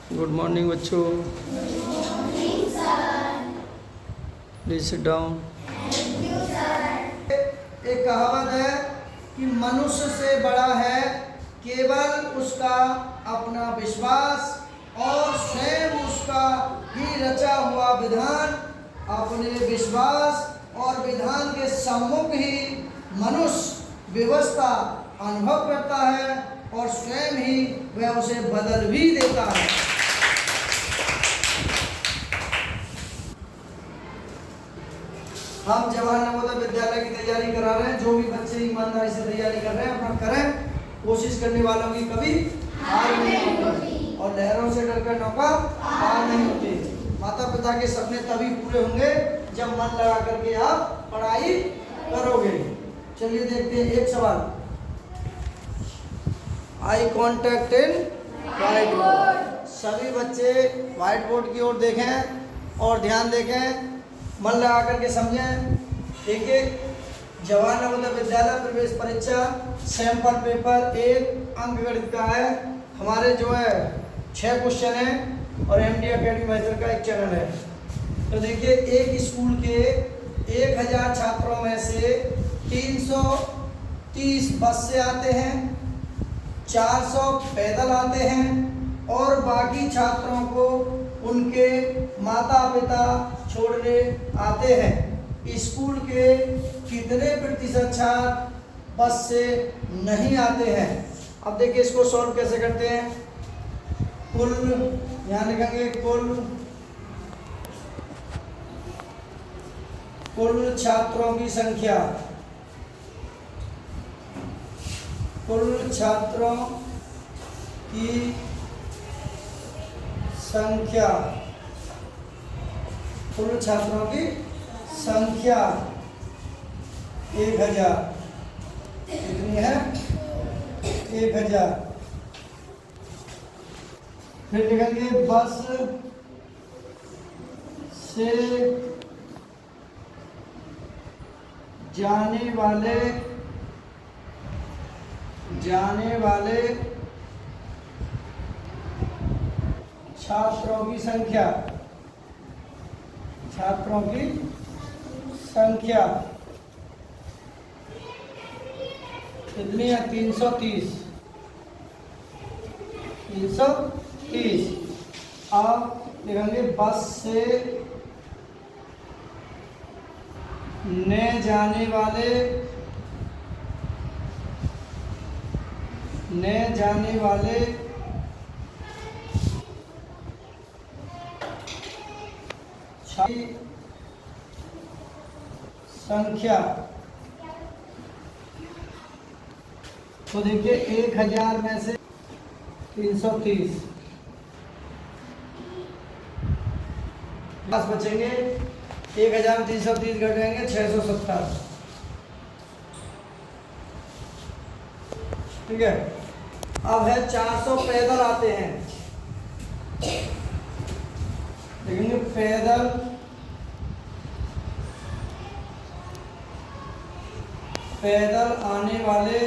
Good morning बच्चों। Please sit down. एक कहावत है कि मनुष्य से बड़ा है केवल उसका अपना विश्वास और स्वयं उसका ही रचा हुआ विधान। अपने विश्वास और विधान के सम्मुख ही मनुष्य व्यवस्था अनुभव करता है और स्वयं ही वह उसे बदल भी देता है। हम जवाहर नवोदय विद्यालय की तैयारी करा रहे हैं। जो भी बच्चे ईमानदारी से तैयारी कर रहे हैं अपना करें। कोशिश करने वालों की कभी हार नहीं होती और लहरों से डरकर नौका पार नहीं होती। माता पिता के सपने तभी पूरे होंगे जब मन लगा करके आप पढ़ाई करोगे। चलिए देखते हैं एक सवाल। आई कॉन्टैक्ट इन व्हाइट बोर्ड। सभी बच्चे व्हाइट बोर्ड की ओर देखें और ध्यान देखें, मन लगा करके समझें। देखिए, जवाहर नवोदय विद्यालय प्रवेश परीक्षा सैंपल पेपर 1 अंक गणित का है। हमारे जो है 6 क्वेश्चन है और एमडी एकेडमी मैथड का एक चैनल है। तो देखिए, एक स्कूल के 1000 छात्रों में से 330 बस से आते हैं, 400 पैदल आते हैं और बाकी छात्रों को उनके माता पिता छोड़ने आते हैं। स्कूल के कितने प्रतिशत छात्र बस से नहीं आते हैं? अब देखिए इसको सॉल्व कैसे करते हैं। कुल यहाँ लिखेंगे कुल छात्रों की संख्या, कुल छात्रों की संख्या, कुल छात्रों की संख्या 1000 कितनी है? 1000। फिर लिखेंगे बस से जाने वाले छात्रों की संख्या, छात्रों की संख्या कितनी है? 330। अब लिखेंगे बस से न जाने वाले संख्या। तो देखिए 1000 में से 330 बस बचेंगे। 1000 में 330 घट जाएंगे 670। ठीक है। अब है 400 पैदल आते हैं। देखेंगे पैदल आने वाले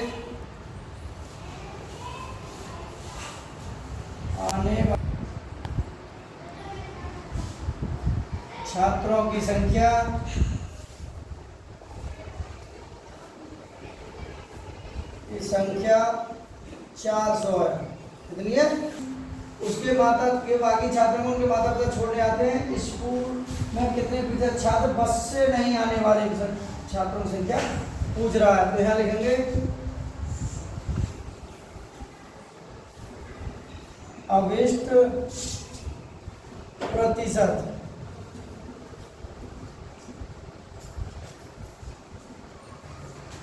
छात्रों की संख्या की संख्या 400 है। कितनी है? उसके बाकी छात्रों को उनके माता पिता छोड़ने आते हैं। स्कूल में कितने प्रतिशत छात्र बस से नहीं आने वाले छात्रों की संख्या पूछ रहा है। तो यहाँ लिखेंगे अवेस्ट प्रतिशत।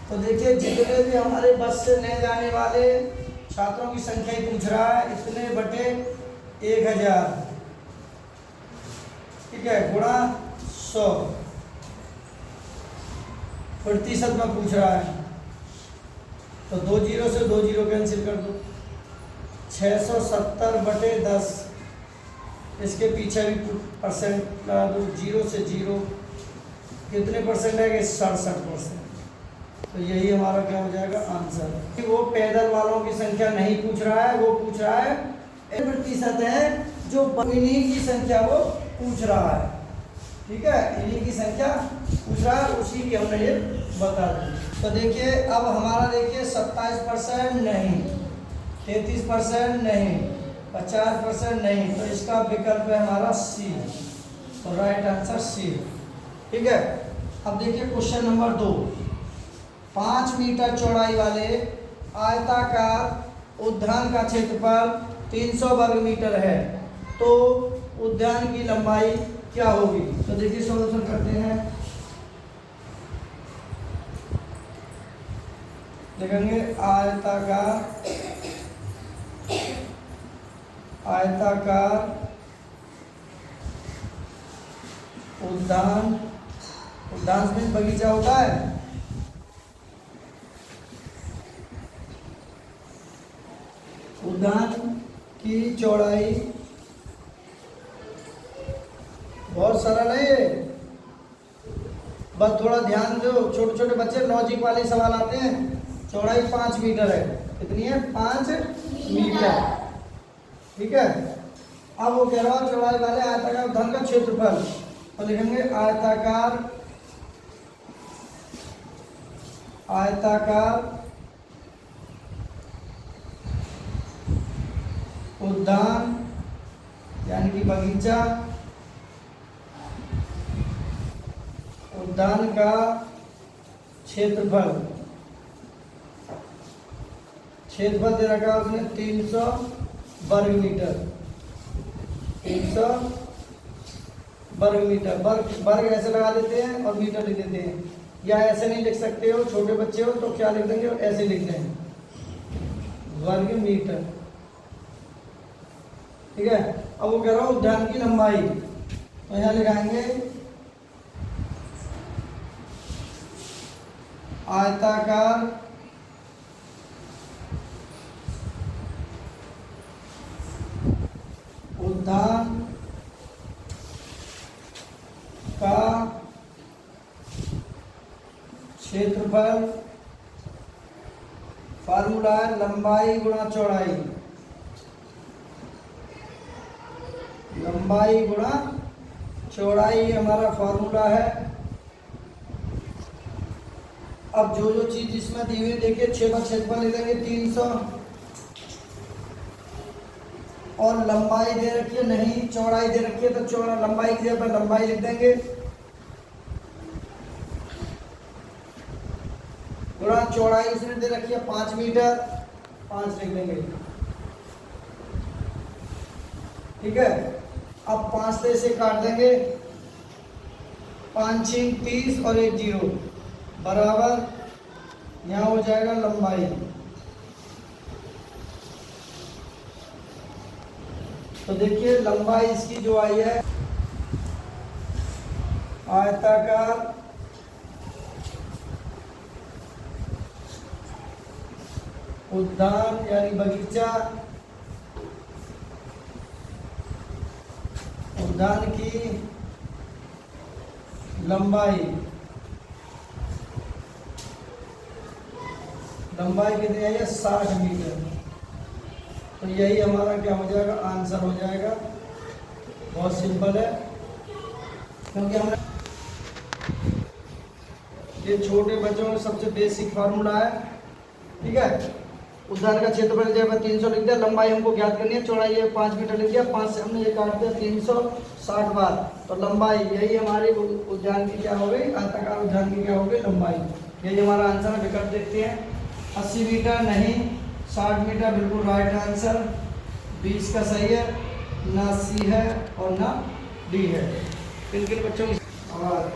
तो देखिए जितने भी हमारे बस से नहीं जाने वाले छात्रों की संख्या ही पूछ रहा है, इतने बटे 1000, ठीक है, गुणा 100 प्रतिशत में पूछ रहा है। तो 2 जीरो से 2 जीरो कैंसिल कर दो। 670 बटे 10, इसके पीछे भी परसेंट लगा दो। 0 से 0 कितने परसेंट है? 67%। तो यही हमारा क्या हो जाएगा आंसर। कि वो पैदल वालों की संख्या नहीं पूछ रहा है, वो पूछ रहा है प्रतिशत है जो इन्हीं की संख्या वो पूछ रहा है। ठीक है, इन्हीं की संख्या पूछ रहा है, उसी की हमने ये बता दी। तो देखिए अब हमारा देखिए 27% नहीं, 33% नहीं, 50% नहीं, तो इसका विकल्प है हमारा सी। तो राइट आंसर सी। ठीक है, अब देखिए क्वेश्चन नंबर 2। 5 मीटर चौड़ाई वाले आयताकार उद्यान का क्षेत्रफल 300 वर्ग मीटर है, तो उद्यान की लंबाई क्या होगी? तो देखिए सॉल्यूशन करते हैं। देखेंगे आयताकार उद्यान में बगीचा होता है। उद्यान की चौड़ाई, बहुत सरल है ये, बस थोड़ा ध्यान दो। छोटे छोटे बच्चे लॉजिक वाले सवाल आते हैं। चौड़ाई 5 मीटर है, कितनी है? 5 मीटर। ठीक है, अब वो कह रहा है चौड़ाई वाले आयताकार उद्यान का क्षेत्रफल, तो लिखेंगे आयताकार उद्यान यानी कि बगीचा, उद्यान का क्षेत्रफल दे रखा है उसने 300 वर्ग मीटर। 300 वर्ग मीटर, वर्ग ऐसे लगा देते हैं और मीटर लिख देते हैं, या ऐसे नहीं लिख सकते हो, छोटे बच्चे हो तो क्या लिख देंगे, ऐसे लिख दें वर्ग मीटर। ठीक है, अब वो कह रहा हूं उद्यान की लंबाई, तो यहां लिखाएंगे आयताकार उद्यान का क्षेत्रफल, फार्मूला है लंबाई गुणा चौड़ाई, लंबाई गुणा चौड़ाई हमारा फार्मूला है। अब जो जो चीज इसमें दी हुई देखिए, क्षेत्रफल ले लेंगे 300 और लंबाई दे रखी है, नहीं चौड़ाई दे रखी है, तो चौड़ा लंबाई की जगह पर लंबाई लिख देंगे गुणा चौड़ाई उसने दे रखी है 5 मीटर, 5 लिख देंगे। ठीक है, अब 5 से इसे काट देंगे, 5 6 30 और 1 0 बराबर, यहाँ हो जाएगा लंबाई। तो देखिए लंबाई इसकी जो आई है आयताकार उद्यान यानी बगीचा, उद्यान की लंबाई कितनी आई है? 60 मीटर। तो यही हमारा क्या हो जाएगा? आंसर हो जाएगा। बहुत सिंपल है, क्योंकि हमने ये छोटे बच्चों का सबसे बेसिक फार्मूला है। ठीक है, उद्यान का क्षेत्रफल जगह 300 लिख दिया, लंबाई हमको ज्ञात करनी है, चौड़ाई ये 5 मीटर लिख दिया, 5 से हमने ये काट दिया 360 बार, तो लंबाई यही हमारी उद्यान की क्या हो गई? आयताकार उद्यान की क्या हो गई? लंबाई। यही हमारा आंसर है। विकल्प देखते हैं। 80 मीटर नहीं, 60 मीटर बिल्कुल राइट आंसर, 20 का सही है, ना सी है और ना डी है। किन किन बच्चों की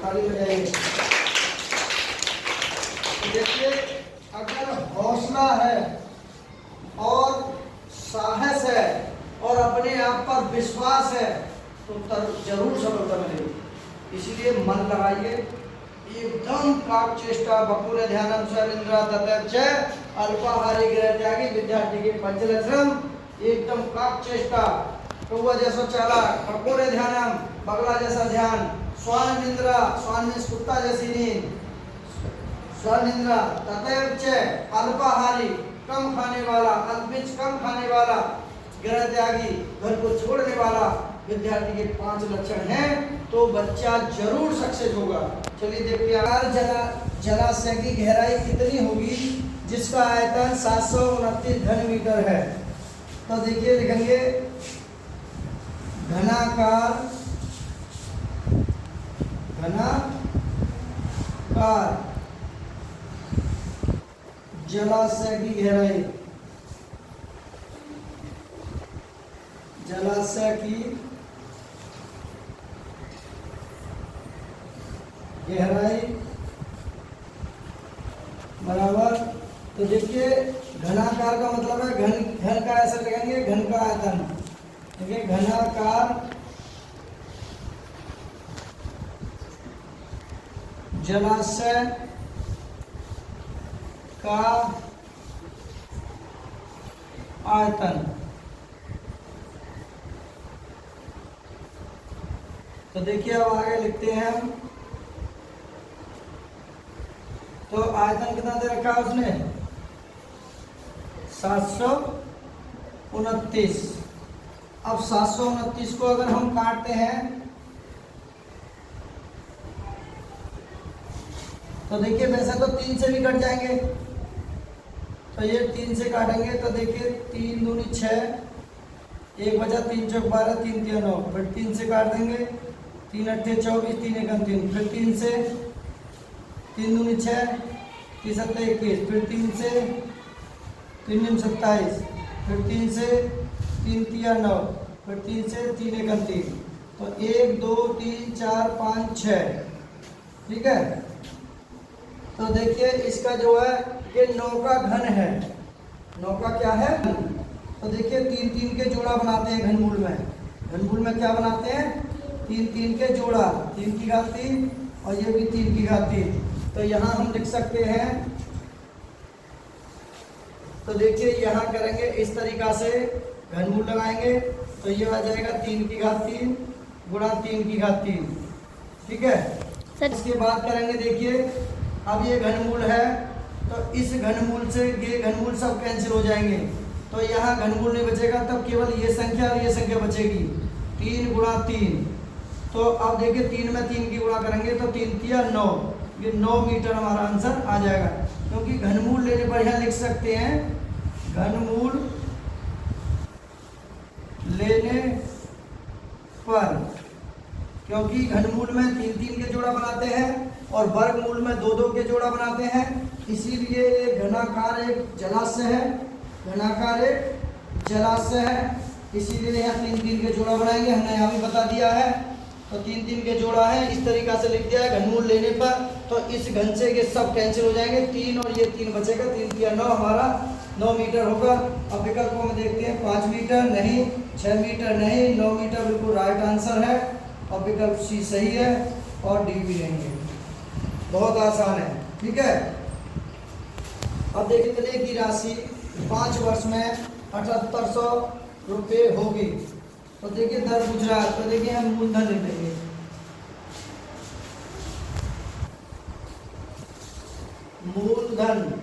ताली बजाइए। देखिए अगर हौसला है और साहस है और अपने आप पर विश्वास है तो जरूर सफलता मिलेगी। इसीलिए मन लगाइए, एकदम काक चेष्टा बकुल ध्यानम स्वनिंद्रा ततच अल्पाहारी गृह त्यागी विद्यार्थी के पंचलक्षण, एकदम काक चेष्टा, कौवा जैसा चाला, बकुल ध्यानम बगला जैसा ध्यान, स्वान निंद्रा, स्वान मीन्स कुत्ता जैसी नींद, स्वान निंद्रा ततच अल्पाहारी कम खाने वाला, अल्पिच कम खाने वाला, गृह त्यागी, घर को छोड़ने वाला विद्यार्थी के 5 लक्षण हैं तो बच्चा जरूर सक्सेस होगा। चलिए देखते हैं जलाशय की गहराई कितनी होगी जिसका आयतन 729 घन मीटर है। तो देखिए लिखेंगे घनाकार जलाशय की गहराई, जलाशय की गहराई बराबर। तो देखिए घनाकार का मतलब है घन का ऐसा लिखेंगे, घन का आयतन। देखिए घनाकार जलाशय का आयतन। तो देखिए अब आगे लिखते हैं हम। तो आयतन कितना दे रखा है उसने? 729। अब 729 को अगर हम काटते हैं तो देखिए वैसे तो 3 से भी कट जाएंगे, तो ये 3 से काटेंगे तो देखिए 3 दूनी 6, 1 बचा 3 चौक 12, 3 तिया 9, फिर 3 से काट देंगे, 3 अट्ठे 24, 3 एकम 3, फिर 3 से 3 दूनी 6, 3 सत्ते 21, फिर 3 से 3 निम 27, फिर 3 से 3 तिया 9, फिर 3 से 3 एकम 3, तो 1 2 3 4 5 6। ठीक है, तो देखिए इसका जो है ये 9 का घन है। 9 का क्या है? तो देखिए 3 3 के जोड़ा बनाते हैं घनमूल में। घनमूल में क्या बनाते हैं? 3 3 के जोड़ा, 3 की घात 3 और ये भी 3 की घात 3। तो यहाँ हम लिख सकते हैं, तो देखिए यहाँ करेंगे इस तरीका से घनमूल लगाएंगे तो ये आ जाएगा 3 की घात 3 गुणा 3 की घात 3। ठीक है, इसके बाद करेंगे देखिए अब ये घनमूल है तो इस घनमूल से ये घनमूल सब कैंसिल हो जाएंगे, तो यहाँ घनमूल नहीं बचेगा, तब केवल ये संख्या और ये संख्या बचेगी 3 गुणा 3। तो अब देखिए 3 में 3 की गुणा करेंगे तो 3 तिया 9, ये 9 मीटर हमारा आंसर आ जाएगा। क्योंकि घनमूल लेने पर यहाँ लिख सकते हैं घनमूल लेने पर, क्योंकि घनमूल में 3 3 के जोड़ा बनाते हैं और वर्गमूल में 2 2 के जोड़ा बनाते हैं, इसीलिए ये घनाकार एक जलाशय है, घनाकार एक जलाशय है, इसीलिए यहाँ 3 3 के जोड़ा बनाएंगे। हमने यहाँ भी बता दिया है, तो 3 3 के जोड़ा है, इस तरीका से लिख दिया है। घनमूल लेने पर तो इस घन से ये सब कैंसिल हो जाएंगे, 3 और ये 3 बचेगा, 3 तिया 9 हमारा 9 मीटर होगा। अब विकल्पों में देखते हैं 5 मीटर नहीं, 6 मीटर नहीं, 9 मीटर बिल्कुल राइट आंसर है और विकल्प सी सही है और डी भी नहीं है। बहुत आसान है। ठीक है, अब देखिए कितने की राशि 5 वर्ष में 7800 रुपये होगी। तो देखिए दर पूछ रहा है, तो देखिए हम मूलधन लिख देंगे। मूलधन,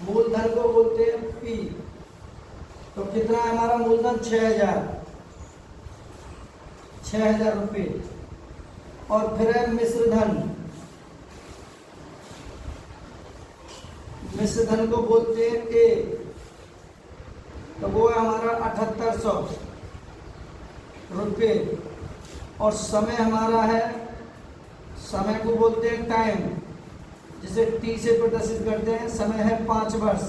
मूलधन को बोलते हैं पी। तो कितना है हमारा मूलधन? 6000 रुपये। और फिर है मिश्रधन, मिश्रधन को बोलते हैं ए, तो वो है हमारा 7800 रुपये। और समय हमारा है, समय को बोलते हैं टाइम, जिसे टी से प्रदर्शित करते हैं। समय है 5 वर्ष।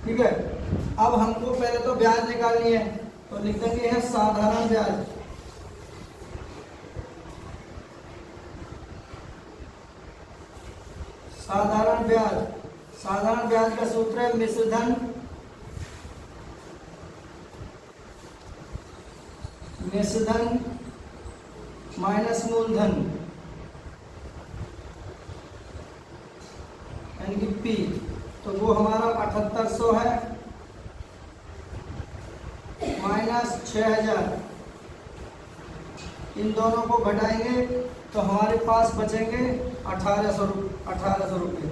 ठीक है, अब हमको पहले तो ब्याज निकालनी है, तो लिख देंगे है साधारण ब्याज। साधारण ब्याज, साधारण ब्याज का सूत्र है मिश्रधन, मिश्रधन माइनस मूलधन यानी कि पी। तो वो हमारा 7800 है माइनस 6000, इन दोनों को घटाएंगे तो हमारे पास बचेंगे 1800 रुपये।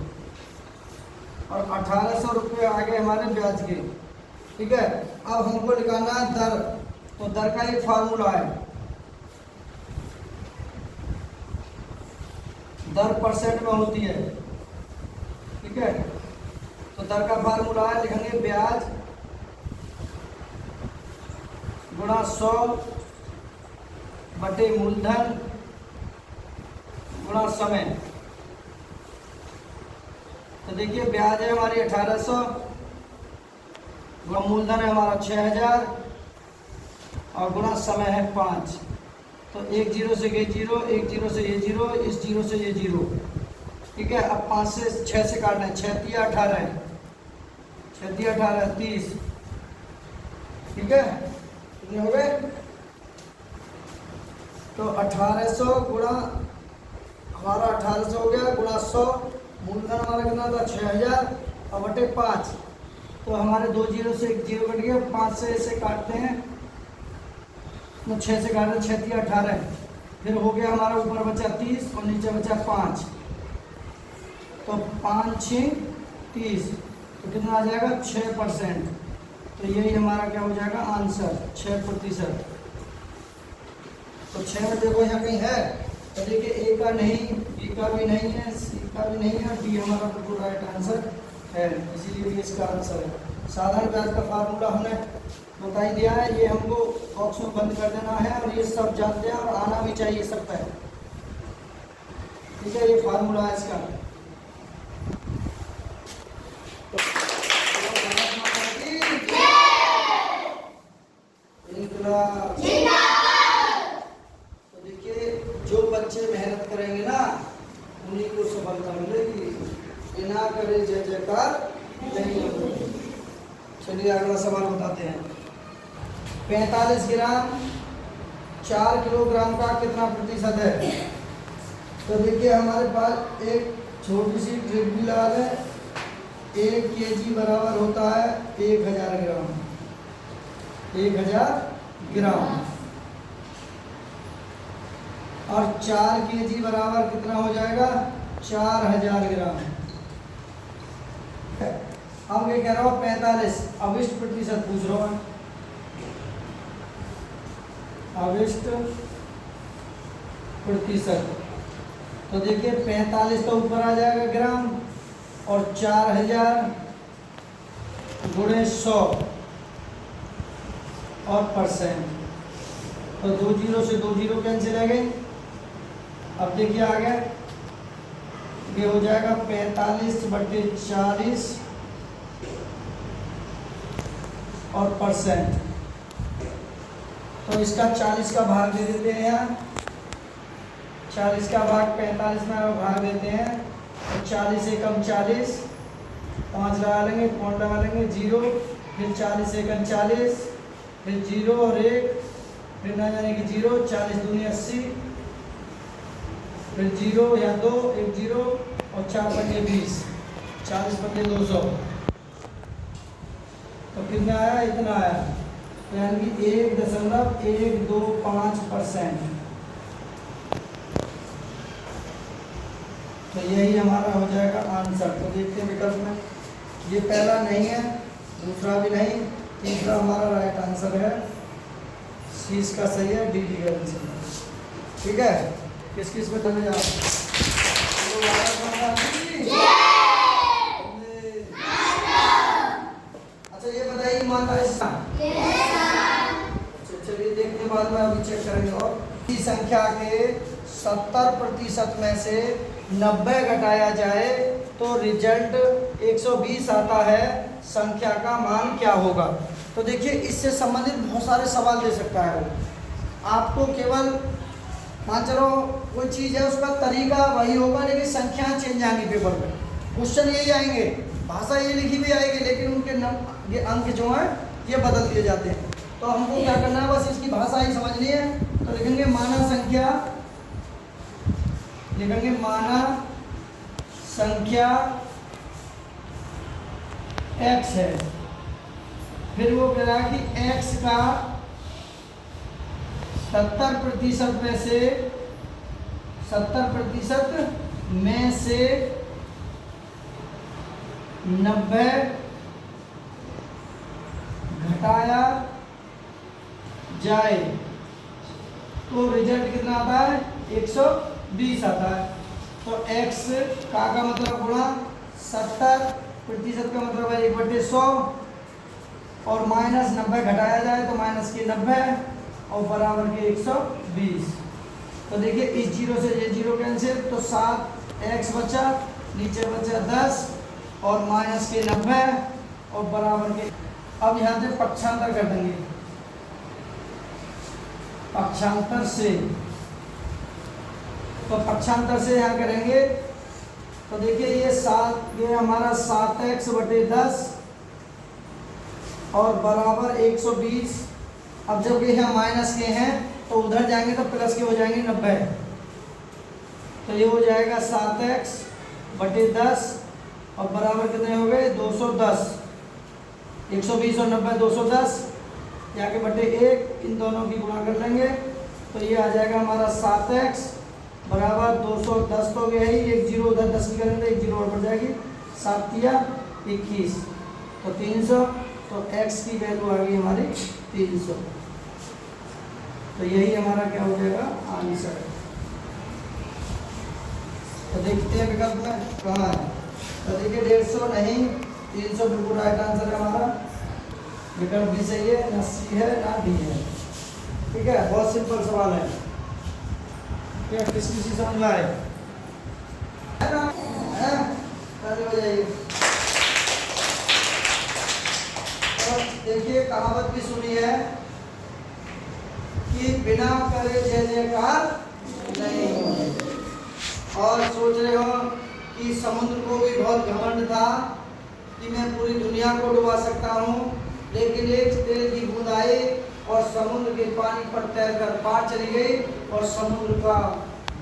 और 1800 रुपये आ गए हमारे ब्याज के। ठीक है, अब हमको निकालना है दर। तो दर का एक फार्मूला है, दर परसेंट में होती है। ठीक है, तो दर का फार्मूला है, लिखेंगे ब्याज गुणा 100 बटे मूलधन गुणा समय। तो देखिए ब्याज है हमारी 1800, मूलधन है हमारा 6000 और गुणा समय है 5। तो एक जीरो से ये जीरो, एक जीरो से ये जीरो, इस जीरो से ये जीरो। ठीक है, अब 5 से 6 से काटना है, 6 तिया 18 है, 6 तिया 18 30। ठीक है, कितने हो गए? तो 1800 गुणा हमारा 1800 हो गया गुणा 100, मूलधन हमारा कितना था 6000 और बटे 5। तो हमारे 2 जीरो से 1 जीरो कट गया, 5 से ऐसे काटते हैं, तो 6 से काटते हैं, 6 तिया 18, फिर हो गया हमारा ऊपर बचा 30 और नीचे बचा 5। तो 5 6 30, तो कितना आ जाएगा 6%। तो यही हमारा क्या हो जाएगा आंसर, 6%। तो 6 में देखो यहाँ कहीं है, तो देखिए ए का नहीं, बी का भी नहीं है, सी का भी नहीं है, डी हमारा बिल्कुल राइट आंसर है, इसीलिए इसका आंसर है। साधारण ब्याज का फार्मूला हमने बता ही दिया है, ये हमको बॉक्स में बंद कर देना है और ये सब जानते हैं और आना भी चाहिए सब पे। ठीक है, ये फार्मूला है इसका। तो देखिए जो बच्चे मेहनत करेंगे ना उन्हीं को सफलता मिलेगी, बिना करे जय जयकार नहीं होगी। चलिए अगला सवाल बताते हैं। 45 ग्राम 4 किलोग्राम का कितना प्रतिशत है? तो देखिए हमारे पास एक छोटी सी ट्रिक भी लगा है, 1 केजी बराबर होता है 1000 ग्राम, 1000 ग्राम। और 4 केजी बराबर कितना हो जाएगा 4000 ग्राम। अब ये कह रहा हूँ 45 अविष्ट प्रतिशत पूछ रहा हूँ, अविष्ट प्रतिशत। तो देखिए 45 तो ऊपर आ जाएगा ग्राम और 4000 गुणे 100 और परसेंट। तो 2 जीरो से 2 जीरो कैंसिल है गए। अब देखिए आ गया, ये हो जाएगा 45 बटे 40 और परसेंट। तो इसका 40 का भाग दे देते हैं यहाँ, 40 का भाग 45 में भाग देते हैं। तो 40 एकम 40, 5 लगा लेंगे, पॉइंट लगा लेंगे 0, फिर 40 एकम 40, फिर 0 और 1, फिर ना जाने की 0, 40 दूनी 80, फिर 0 या 2, 1 0 और 4 पंजे 20, 40 पंजे 200। तो कितना आया? इतना आया, यानी कि 1.125%। तो यही हमारा हो जाएगा आंसर। तो देखते हैं विकल्प में, ये पहला नहीं है, दूसरा भी नहीं, तीसरा हमारा राइट आंसर है, सी इसका सही है, डी डी का आंसर है। ठीक है, किस किस में चले जाओ। अच्छा ये बताइए ईमानदारी से, चलिए देखते बाद में अभी चेक करेंगे। और इस संख्या के 70% में से 90 घटाया जाए तो रिजल्ट 120 आता है, संख्या का मान क्या होगा? तो देखिए इससे संबंधित बहुत सारे सवाल दे सकता है वो, आपको केवल मान चलो कोई चीज़ है उसका तरीका वही होगा लेकिन संख्या चेंज आएंगी पेपर में, क्वेश्चन यही आएंगे, भाषा ये लिखी भी आएगी लेकिन उनके ये अंक जो हैं ये बदल दिए जाते हैं। तो हमको क्या करना है, बस इसकी भाषा ही समझनी है। तो लिखेंगे माना संख्या, लिखेंगे माना संख्या x है, फिर वो कह रहा है कि x का 70% में से 70% में से 90 घटाया जाए तो रिजल्ट कितना आता है? 120 आता है। तो x का मतलब गुणा 70% का मतलब है 1/100 और माइनस 90 घटाया जाए तो माइनस के 90 और बराबर के 120। तो देखिए इस जीरो से ये जीरो कैंसिल, तो 7x बचा, नीचे बचा 10 और माइनस के 90 और बराबर के। अब यहाँ से पक्षांतर कर देंगे, पक्षांतर से, तो पक्षांतर से यहाँ करेंगे तो देखिए ये हमारा 7x/10 और बराबर 120। अब जब ये यहाँ माइनस के हैं तो उधर जाएंगे तो प्लस के हो जाएंगे 90, तो ये हो जाएगा 7x/10 और बराबर कितने हो गए? 210। 120 और 90 210, जाके बटे 1, इन दोनों की गुणा कर लेंगे तो ये आ जाएगा हमारा 7x बराबर 210 तो गया ही, एक जीरो उधर 10 की करेंगे, एक जीरो और बढ़ जाएगी, 7 या 21 तो 300। तो x की वैल्यू आ गई हमारी 300। तो यही हमारा क्या हो जाएगा? आंसर। तो देखते हैं विकल्प में कहाँ है। तो देखिए 150 नहीं, 300 बिल्कुल राइट आंसर है हमारा। विकल्प भी सही है, ना सी है ना डी है। ठीक है, बहुत सिंपल सवाल है। क्या किसी समझ में आए? बताइए। देखिए कहावत भी सुनी है कि बिना करे जय जयकार नहीं होगी। और सोच रहे हो कि समुद्र को भी बहुत घमंड था कि मैं पूरी दुनिया को डुबा सकता हूँ, लेकिन एक तेल की बूंद आई और समुद्र के पानी पर तैरकर पार चली गई और समुद्र का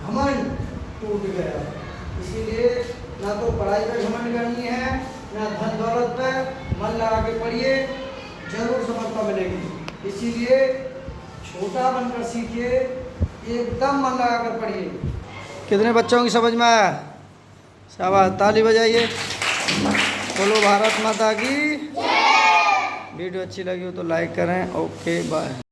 घमंड टूट गया। इसीलिए ना तो पढ़ाई पर घमंड करनी है, ना धन दौलत पर। मन लगा के पढ़िए, जरूर सफलता मिलेगी। इसीलिए छोटा बनकर सीखिए, एकदम मन लगा कर पढ़िए। कितने बच्चों की समझ में आया? शाबाश, ताली बजाइए। बोलो भारत माता की। वीडियो अच्छी लगी हो तो लाइक करें। Okay bye.